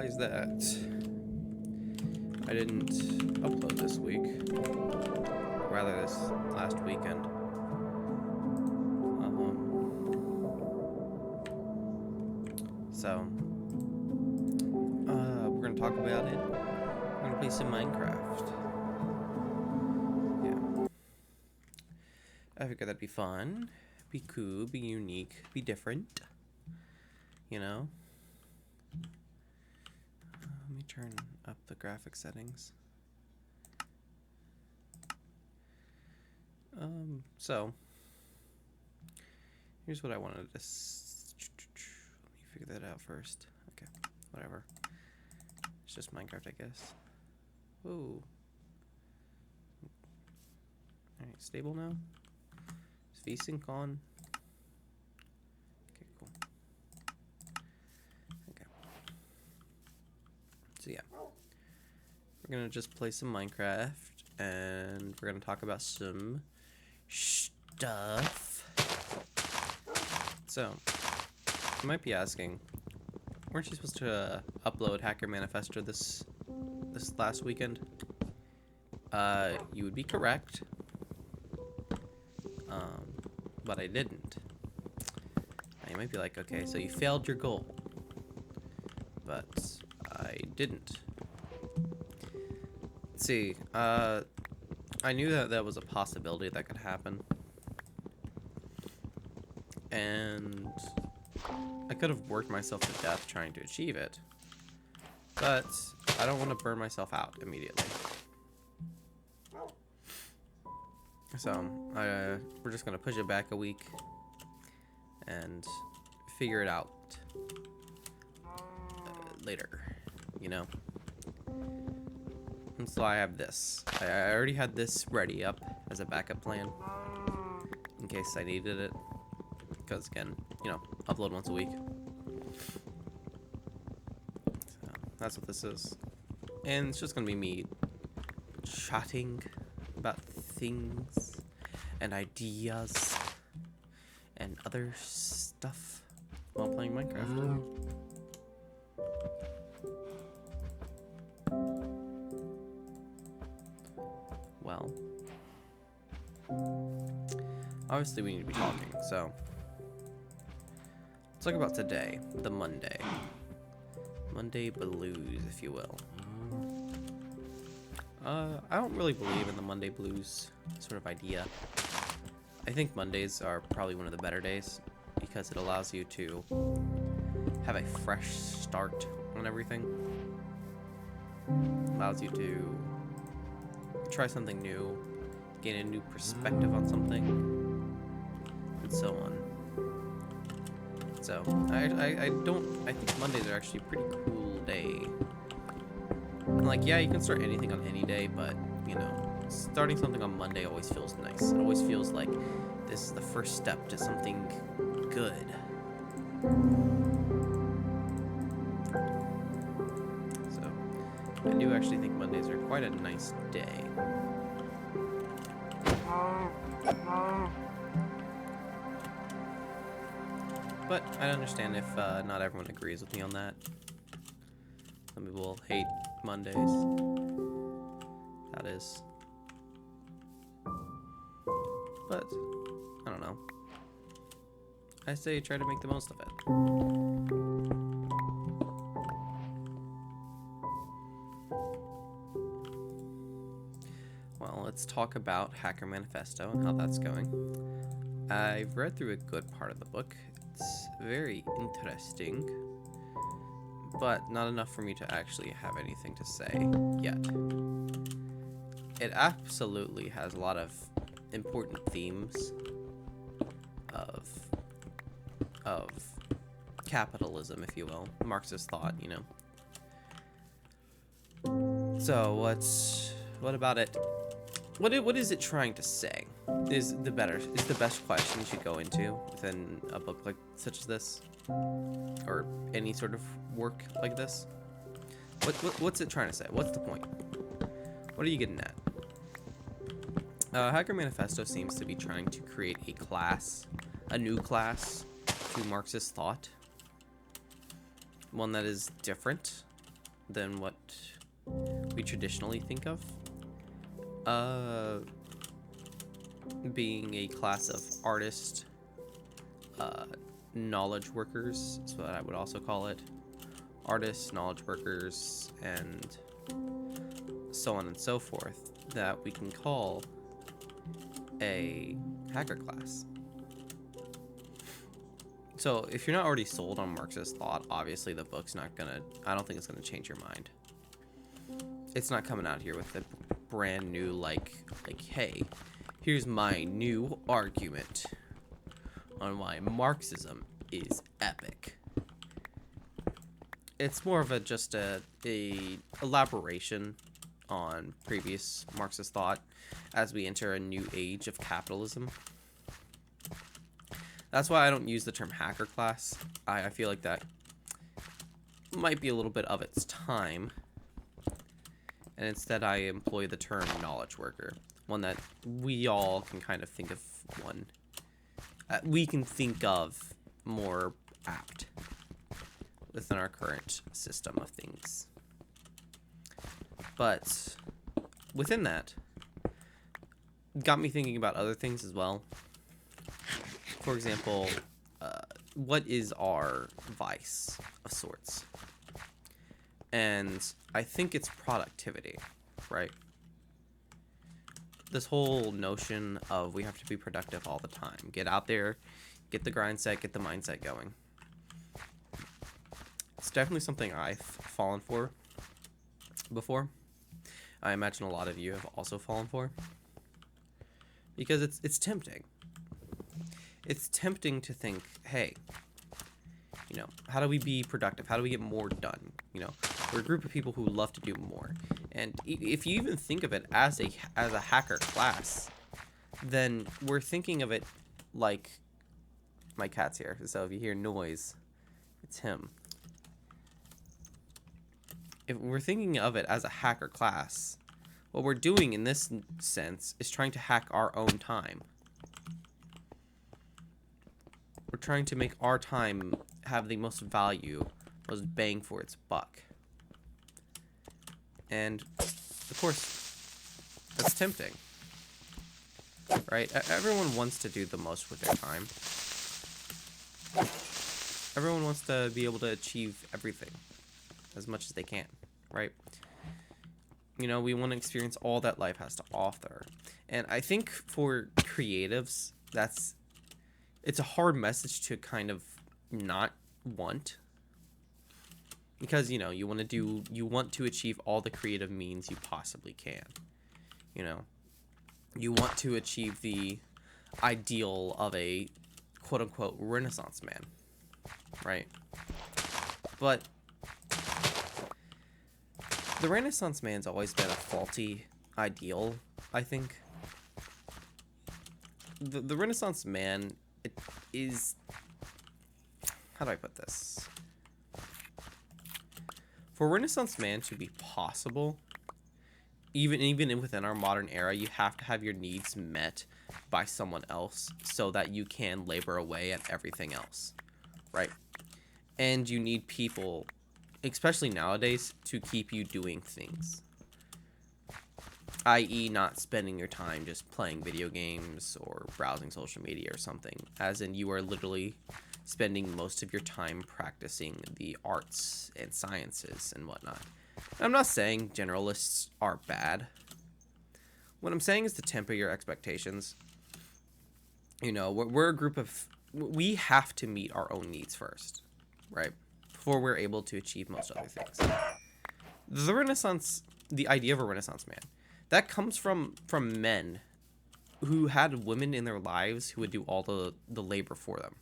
realized that I didn't upload this week. Rather, this last weekend. So, we're gonna talk about it. We're gonna play some Minecraft. Yeah. I figured that'd be fun, be cool, be unique, be different. You know? Let me turn up the graphic settings. So here's what I wanted to let me figure that out first. Okay, whatever. It's just Minecraft, I guess. Whoa. Alright, stable now? Is VSync on? Okay, cool. Okay. So yeah. We're gonna just play some Minecraft and we're gonna talk about some stuff. So, you might be asking, weren't you supposed to upload Hacker Manifesto this last weekend? You would be correct. But I didn't. Now you might be like, okay, so you failed your goal. But I didn't. Let's see, I knew that that was a possibility that could happen. And I could have worked myself to death trying to achieve it. But I don't want to burn myself out immediately. So, we're just going to push it back a week and figure it out later, you know? And so I have this. I already had this ready up as a backup plan in case I needed it. Because again, you know, upload once a week. So that's what this is. And it's just gonna be me chatting about things and ideas and other stuff while playing Minecraft. Well, obviously we need to be talking, so let's talk about today, the Monday. Monday blues, if you will. I don't really believe in the Monday blues sort of idea. I think Mondays are probably one of the better days because it allows you to have a fresh start on everything. Allows you to try something new, gain a new perspective on something, and so on. So, I think Mondays are actually a pretty cool day. And like, yeah, you can start anything on any day, but, you know, starting something on Monday always feels nice. It always feels like this is the first step to something good. So, I do actually think Mondays are quite a nice day. But I understand if not everyone agrees with me on that. Some people hate Mondays. That is. But, I don't know. I say try to make the most of it. Well, let's talk about Hacker Manifesto and how that's going. I've read through a good part of the book. It's very interesting, but not enough for me to actually have anything to say yet. It absolutely has a lot of important themes of capitalism, if you will, Marxist thought, you know. So what about it? What is it trying to say? Is the best question you should go into within a book like such as this, or any sort of work like this. What's it trying to say? What's the point? What are you getting at? Hacker Manifesto seems to be trying to create a class, a new class to Marxist thought, one that is different, than what we traditionally think of. Being a class of artist, knowledge workers is what I would also call it. Artists, knowledge workers, and so on and so forth, that we can call a hacker class. So if you're not already sold on Marxist thought, obviously the book's not gonna, I don't think it's gonna change your mind. It's not coming out here with a brand new, like, hey, here's my new argument on why Marxism is epic. It's more of a just a elaboration on previous Marxist thought as we enter a new age of capitalism. That's why I don't use the term hacker class. I feel like that might be a little bit of its time. And instead I employ the term knowledge worker. One that we all can kind of think of one. We can think of more apt within our current system of things. But within that, got me thinking about other things as well. For example, what is our vice of sorts? And I think it's productivity, right? This whole notion of we have to be productive all the time. Get out there, get the grind set, get the mindset going. It's definitely something I've fallen for before. I imagine a lot of you have also fallen for. Because it's tempting. It's tempting to think, hey, you know, how do we be productive? How do we get more done? You know, we're a group of people who love to do more. And if you even think of it as a hacker class, then we're thinking of it like, my cat's here, so if you hear noise, it's him. If we're thinking of it as a hacker class, what we're doing in this sense is trying to hack our own time. We're trying to make our time have the most value, most bang for its buck. And, of course, that's tempting. Right? Everyone wants to do the most with their time. Everyone wants to be able to achieve everything as much as they can, right? You know, we want to experience all that life has to offer. And I think for creatives, it's a hard message to kind of not want. Because, you know, you want to achieve all the creative means you possibly can. You know, you want to achieve the ideal of a quote-unquote Renaissance man, right? But the Renaissance man's always been a faulty ideal, I think. The Renaissance man, it is, how do I put this? For a Renaissance man to be possible, even within our modern era, you have to have your needs met by someone else so that you can labor away at everything else, right? And you need people, especially nowadays, to keep you doing things. I.e. not spending your time just playing video games or browsing social media or something. As in, you are literally spending most of your time practicing the arts and sciences and whatnot. And I'm not saying generalists are bad. What I'm saying is to temper your expectations. You know, we're a group of... We have to meet our own needs first, right? Before we're able to achieve most other things. The Renaissance... The idea of a Renaissance man, that comes from men who had women in their lives who would do all the labor for them,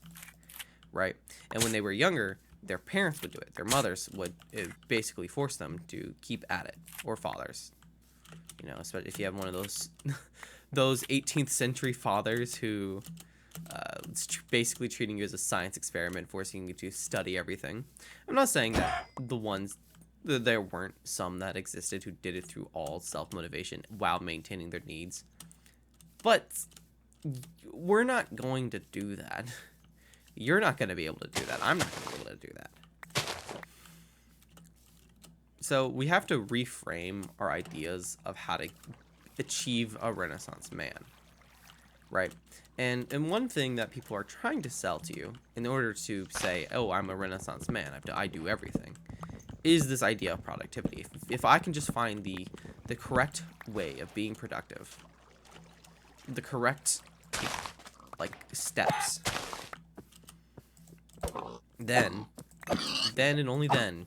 right? And when they were younger, their parents would do it. Their mothers would basically force them to keep at it, or fathers. You know, especially if you have one of those 18th century fathers who basically treating you as a science experiment, forcing you to study everything. I'm not saying that there weren't some that existed who did it through all self-motivation while maintaining their needs. But we're not going to do that. You're not going to be able to do that. I'm not going to be able to do that. So we have to reframe our ideas of how to achieve a Renaissance man, right? And one thing that people are trying to sell to you in order to say, oh, I'm a Renaissance man, I do everything, is this idea of productivity. If I can just find the correct way of being productive, the correct like steps, then and only then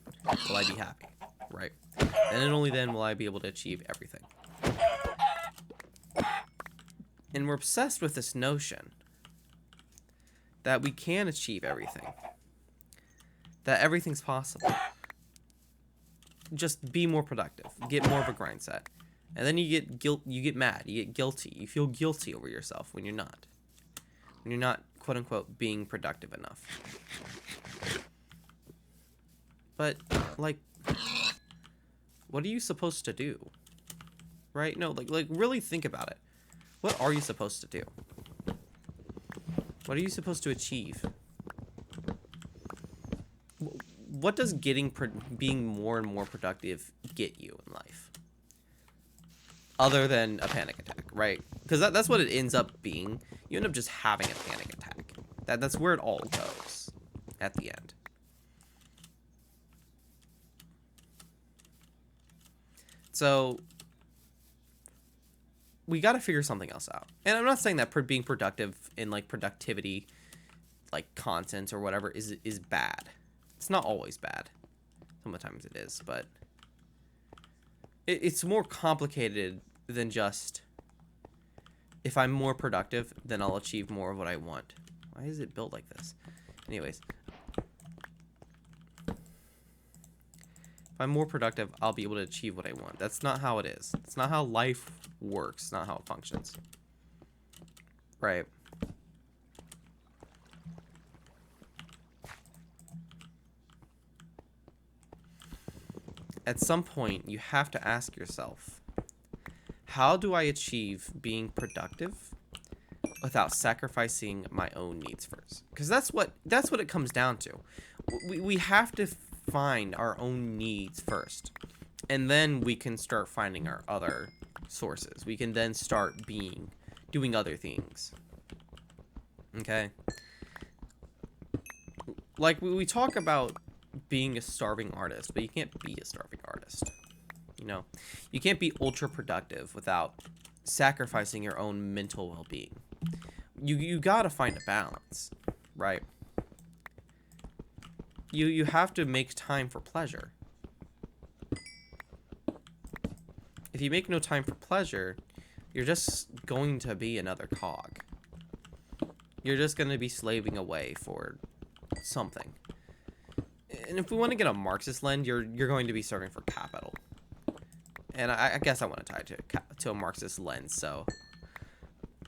will I be happy, right? Then and only then will I be able to achieve everything. And we're obsessed with this notion that we can achieve everything, that everything's possible. Just be more productive, get more of a grind set, and then you get mad, you get guilty, you feel guilty over yourself when you're not quote unquote being productive enough. But like, what are you supposed to do, right? No, like really think about it. What are you supposed to do? What are you supposed to achieve? What does being more and more productive get you in life? Other than a panic attack, right? Because that's what it ends up being. You end up just having a panic attack. That's where it all goes at the end. So we got to figure something else out. And I'm not saying that being productive in like productivity, like content or whatever, is bad. It's not always bad. Sometimes it is, but it's more complicated than just, if I'm more productive, then I'll achieve more of what I want. Why is it built like this? Anyways, if I'm more productive, I'll be able to achieve what I want. That's not how it is. It's not how life works. It's not how it functions. Right. At some point, you have to ask yourself, how do I achieve being productive without sacrificing my own needs first? Because that's what it comes down to. We have to find our own needs first, and then we can start finding our other sources. We can then start doing other things. Okay? Like we talk about being a starving artist, but you can't be a starving artist. You know, you can't be ultra productive without sacrificing your own mental well-being. You gotta find a balance, right? You have to make time for pleasure. If you make no time for pleasure, you're just going to be another cog. You're just going to be slaving away for something. And if we want to get a Marxist lens, you're going to be serving for capital. And I guess I want to tie it to a Marxist lens. So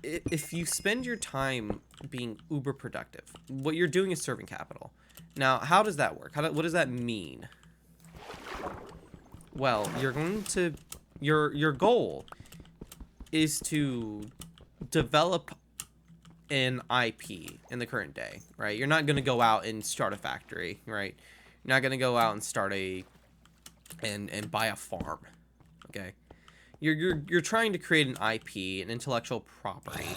if you spend your time being uber productive, what you're doing is serving capital. Now, how does that work? What does that mean? Well, you're going to your goal is to develop an IP in the current day, right? You're not going to go out and start a factory, right? You're not going to go out and start and buy a farm, okay? You're trying to create an IP, an intellectual property,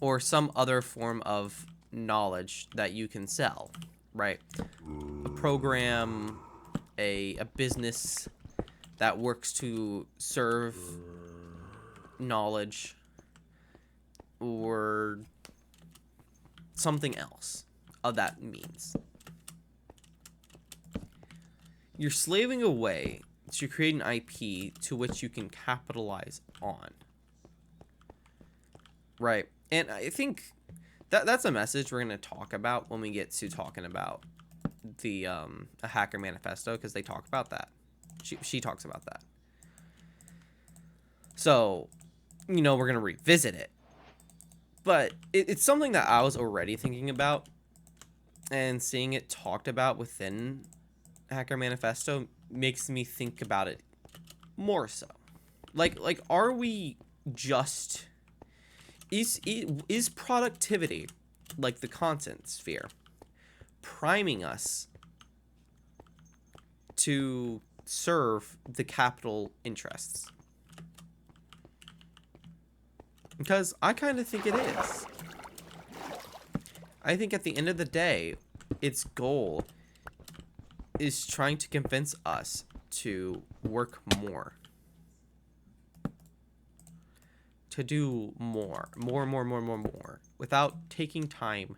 or some other form of knowledge that you can sell, right? A program, a business that works to serve knowledge, or something else of that means. You're slaving away to create an IP to which you can capitalize on. Right. And I think that's a message we're going to talk about when we get to talking about the A Hacker Manifesto, because they talk about that. She talks about that. So, you know, we're going to revisit it. But it's something that I was already thinking about, and seeing it talked about within Hacker Manifesto makes me think about it more so. Like are we just... Is productivity, like the content sphere, priming us to serve the capital interests. Because I kind of think it is. I think at the end of the day, its goal is trying to convince us to work more. To do more, without taking time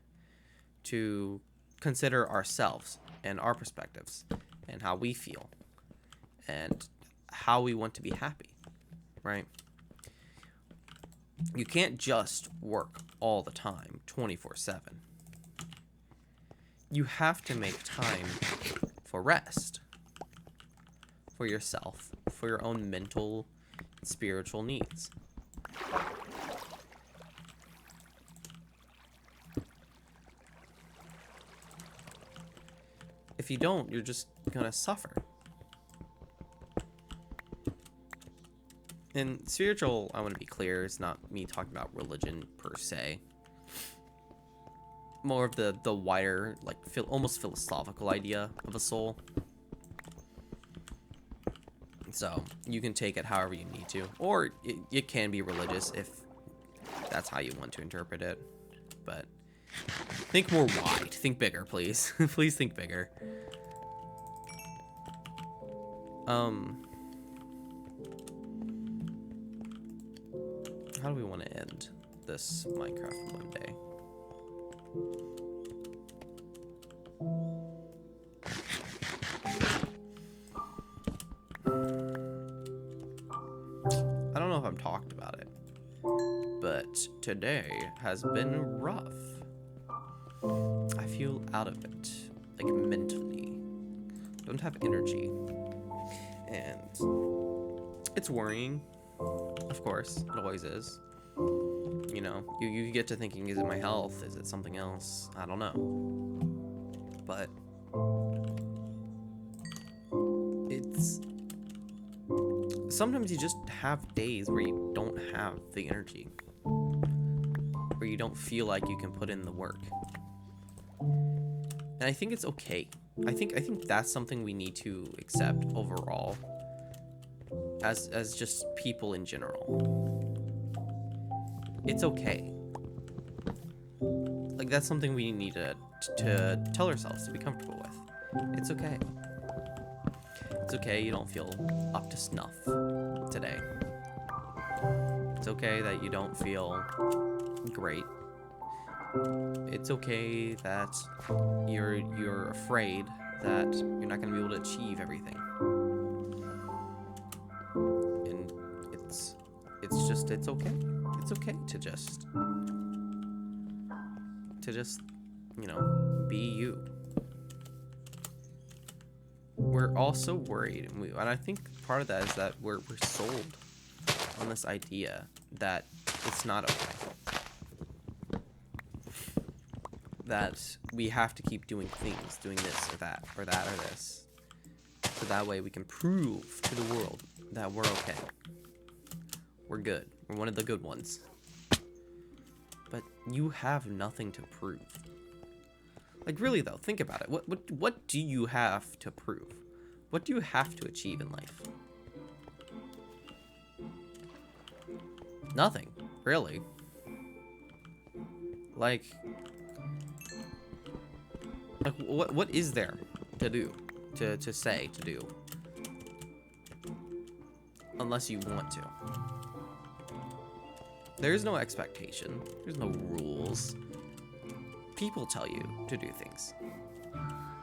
to consider ourselves and our perspectives and how we feel and how we want to be happy, right? You can't just work all the time, 24/7. You have to make time for rest, for yourself, for your own mental, spiritual needs. If you don't, you're just gonna suffer. And spiritual, I want to be clear, it's not me talking about religion per se. More of the wider, like, almost philosophical idea of a soul. So, you can take it however you need to. Or it can be religious if that's how you want to interpret it. But think more wide. Think bigger, please. Please think bigger. How do we want to end this Minecraft Monday? I don't know if I've talked about it, but today has been rough. I feel out of it, like mentally. Don't have energy. And it's worrying. Of course, it always is. You know, you get to thinking, is it my health? Is it something else? I don't know. But it's sometimes you just have days where you don't have the energy, where you don't feel like you can put in the work. And I think it's okay. I think that's something we need to accept overall. As just people in general. It's okay. Like, that's something we need to tell ourselves to be comfortable with. It's okay. It's okay you don't feel up to snuff today. It's okay that you don't feel great. It's okay that you're afraid that you're not going to be able to achieve everything. And it's okay. It's okay to just you know, be you. We're also worried, and I think part of that is that we're sold on this idea that it's not okay. That we have to keep doing things, doing this or that or that or this, so that way we can prove to the world that we're okay. We're good. We're one of the good ones. But you have nothing to prove. Like, really though, think about it. What do you have to prove? What do you have to achieve in life? Nothing, really. Like what is there to do? To say, to do? Unless you want to. There's no expectation. There's no rules. People tell you to do things.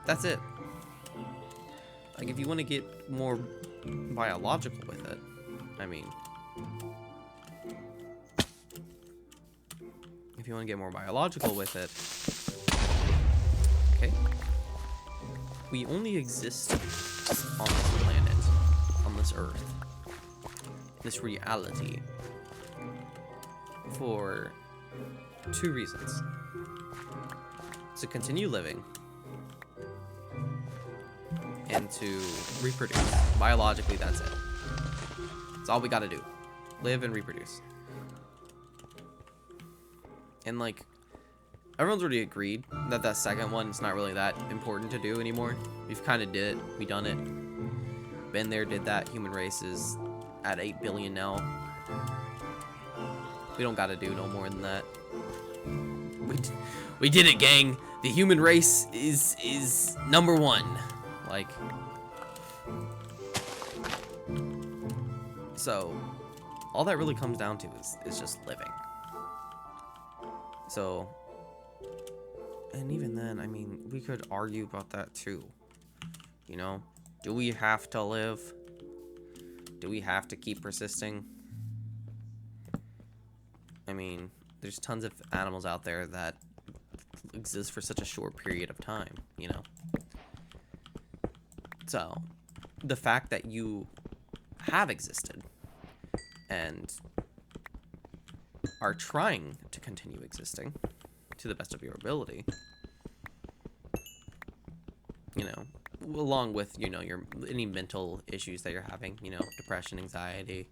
That's it. Like, if you want to get more biological with it, I mean, if you want to get more biological with it, okay, we only exist on this planet, on this earth, this reality, for two reasons. To continue living and to reproduce. Biologically, that's it. That's all we gotta do. Live and reproduce. And, like, everyone's already agreed that that second one is not really that important to do anymore. We've kind of did it. We done it. Been there, did that. Human race is at 8 billion now. We don't gotta do no more than that. We did it, gang. The human race is #1. Like, so all that really comes down to is just living. So, and even then, I mean, we could argue about that too. You know, do we have to live? Do we have to keep persisting? I mean, there's tons of animals out there that exist for such a short period of time, you know? So, the fact that you have existed and are trying to continue existing to the best of your ability, you know, along with, you know, your any mental issues that you're having, you know, depression, anxiety,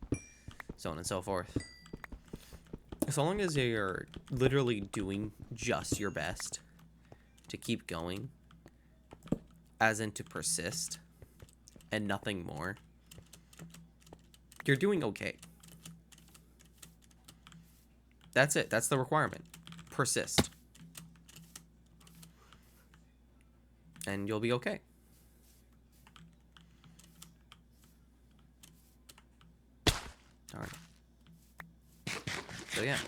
so on and so forth. So long as you're literally doing just your best to keep going, as in to persist, and nothing more, you're doing okay. That's it. That's the requirement. Persist. And you'll be okay. Darn. So yeah.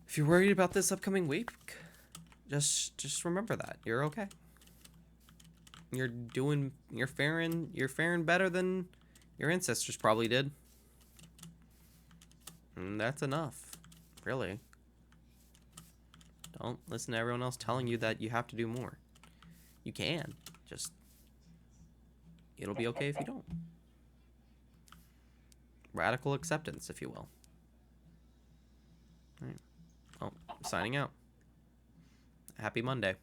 If you're worried about this upcoming week, just remember that. You're okay. You're faring better than your ancestors probably did. And that's enough. Really. Don't listen to everyone else telling you that you have to do more. You can. Just, it'll be okay if you don't. Radical acceptance, if you will. All right. Well, signing out. Happy Monday.